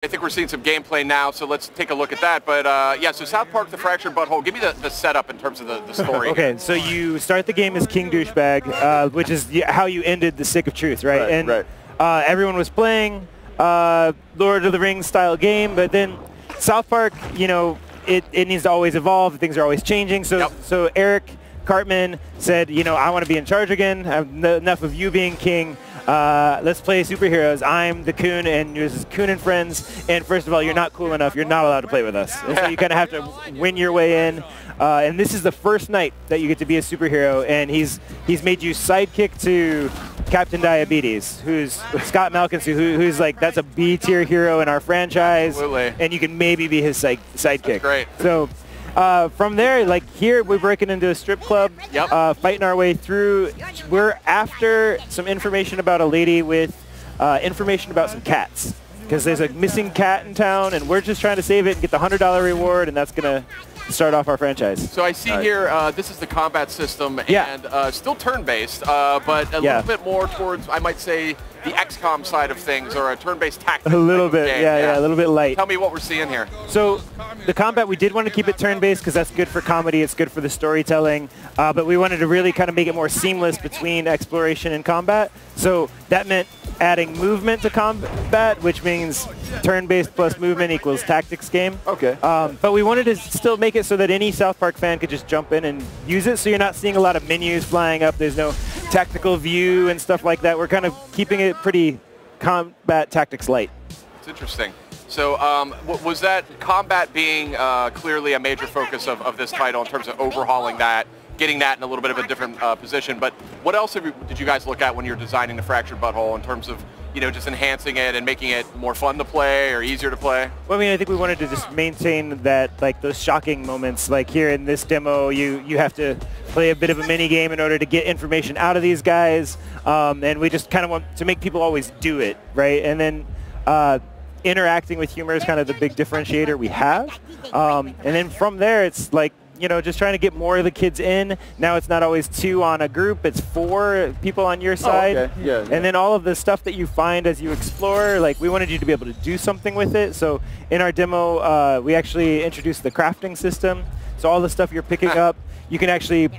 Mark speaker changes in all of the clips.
Speaker 1: I think we're seeing some gameplay now, so let's take a look at that. But yeah, so South Park, The Fractured Butthole, give me the setup in terms of the story.
Speaker 2: Okay, so you start the game as King Douchebag, which is how you ended the Stick of Truth, right?
Speaker 3: Right.
Speaker 2: Everyone was playing Lord of the Rings style game, but then South Park, you know, it needs to always evolve. Things are always changing. So so Eric Cartman said, you know, I want to be in charge again. Enough of you being king. Let's play superheroes. I'm the Coon, and this is Coon and Friends. And first of all, you're not cool enough. You're not allowed to play with us. And so you kind of have to win your way in. And this is the first night that you get to be a superhero. And he's made you sidekick to Captain Diabetes, who's Scott Malkins, who's like, that's a B-tier hero in our franchise.
Speaker 1: Absolutely.
Speaker 2: And you can maybe be his sidekick.
Speaker 1: That's great.
Speaker 2: So from there, like here, we're breaking into a strip club, fighting our way through. We're after some information about a lady with information about some cats, because there's a missing cat in town, and we're just trying to save it and get the $100 reward, and that's going to start off our franchise.
Speaker 1: So I see here, this is the combat system, and still turn-based, but a little bit more towards, I might say, the XCOM side of things, or a turn-based tactics.
Speaker 2: A little bit, yeah, a little bit light.
Speaker 1: Tell me what we're seeing here.
Speaker 2: So the combat, we did want to keep it turn-based because that's good for comedy, it's good for the storytelling, but we wanted to really kind of make it more seamless between exploration and combat. So that meant adding movement to combat, which means turn-based plus movement equals tactics game.
Speaker 3: Okay.
Speaker 2: But we wanted to still make it so that any South Park fan could just jump in and use it, so you're not seeing a lot of menus flying up. There's no tactical view and stuff like that. We're kind of keeping it pretty combat tactics light.
Speaker 1: It's interesting. So was that combat being clearly a major focus of this title in terms of overhauling that, getting that in a little bit of a different position? But what else did you guys look at when you're designing the Fractured Butthole in terms of, you know, just enhancing it and making it more fun to play or easier to play?
Speaker 2: Well, I mean, I think we wanted to just maintain that, like, those shocking moments. Like here in this demo, you have to play a bit of a mini game in order to get information out of these guys, and we just kind of want to make people always do it, right? And then interacting with humor is kind of the big differentiator we have, and then from there, it's like, you know, just trying to get more of the kids in. Now it's not always 2 on a group, it's 4 people on your side.
Speaker 3: Oh, okay. Yeah.
Speaker 2: And then all of the stuff that you find as you explore, like, we wanted you to be able to do something with it. So in our demo, we actually introduced the crafting system. So all the stuff you're picking up, you can actually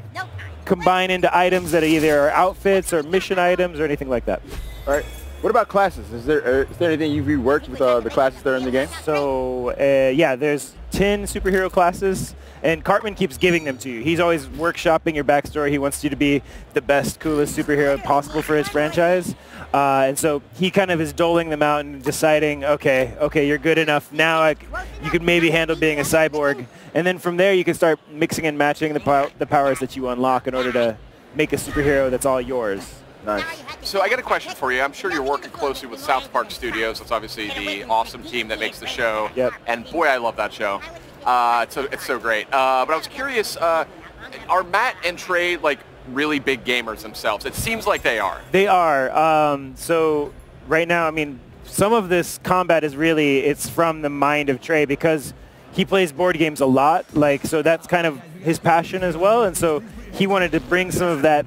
Speaker 2: combine into items that either are outfits or mission items or anything like that.
Speaker 3: All right. What about classes? Is there anything you've reworked with the classes that are in the game?
Speaker 2: So yeah, there's 10 superhero classes, and Cartman keeps giving them to you. He's always workshopping your backstory. He wants you to be the best, coolest superhero possible for his franchise. And so he kind of is doling them out and deciding, okay, you're good enough. Now you could maybe handle being a cyborg. And then from there, you can start mixing and matching the powers that you unlock in order to make a superhero that's all yours.
Speaker 3: Nice.
Speaker 1: So I got a question for you. I'm sure you're working closely with South Park Studios. That's obviously the awesome team that makes the show.
Speaker 2: Yep.
Speaker 1: And boy, I love that show. It's so great. But I was curious, are Matt and Trey like really big gamers themselves? It seems like they are.
Speaker 2: They are. So right now, I mean, some of this combat is really, it's from the mind of Trey because he plays board games a lot. Like, so that's kind of his passion as well. And so he wanted to bring some of that,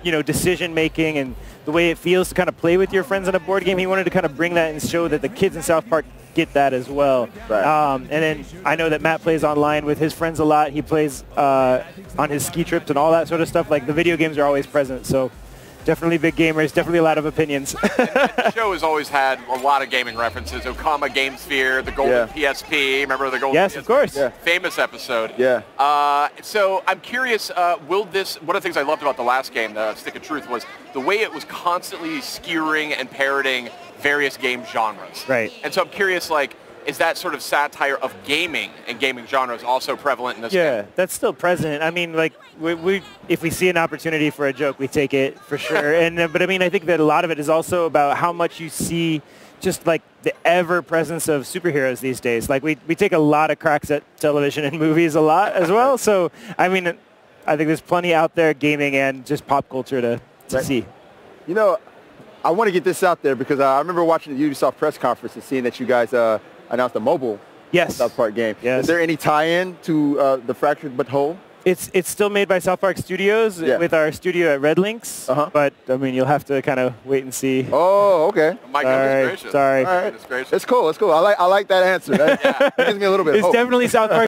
Speaker 2: you know, decision making and the way it feels to kind of play with your friends on a board game. He wanted to kind of bring that and show that the kids in South Park get that as well.
Speaker 3: Right.
Speaker 2: And then I know that Matt plays online with his friends a lot. He plays on his ski trips and all that sort of stuff. Like, the video games are always present. So definitely big gamers, definitely a lot of opinions.
Speaker 1: The show has always had a lot of gaming references. Okama Game Sphere, the Golden PSP. Remember the Golden PSP?
Speaker 2: Yes, of course.
Speaker 3: Yeah.
Speaker 1: Famous episode.
Speaker 3: Yeah.
Speaker 1: So I'm curious, one of the things I loved about the last game, the Stick of Truth, was the way it was constantly skewering and parroting various game genres.
Speaker 2: Right.
Speaker 1: And so I'm curious, like, is that sort of satire of gaming and gaming genres also prevalent in this game?
Speaker 2: Yeah, that's still present. I mean, like, if we see an opportunity for a joke, we take it for sure. But I mean, I think that a lot of it is also about how much you see just like the ever-presence of superheroes these days. Like, we take a lot of cracks at television and movies a lot as well. So, I mean, I think there's plenty out there, gaming and just pop culture to see.
Speaker 3: You know, I want to get this out there because I remember watching the Ubisoft press conference and seeing that you guys announced a mobile South Park game.
Speaker 2: Yes.
Speaker 3: Is there any tie-in to the Fractured Butthole?
Speaker 2: It's still made by South Park Studios with our studio at Red Links, but I mean you'll have to kind of wait and see.
Speaker 3: Oh, okay.
Speaker 1: My goodness gracious.
Speaker 2: Sorry.
Speaker 3: All right. It's cool. It's cool. I like that answer. That gives me a little bit of
Speaker 2: It's
Speaker 3: hope.
Speaker 2: definitely South Park.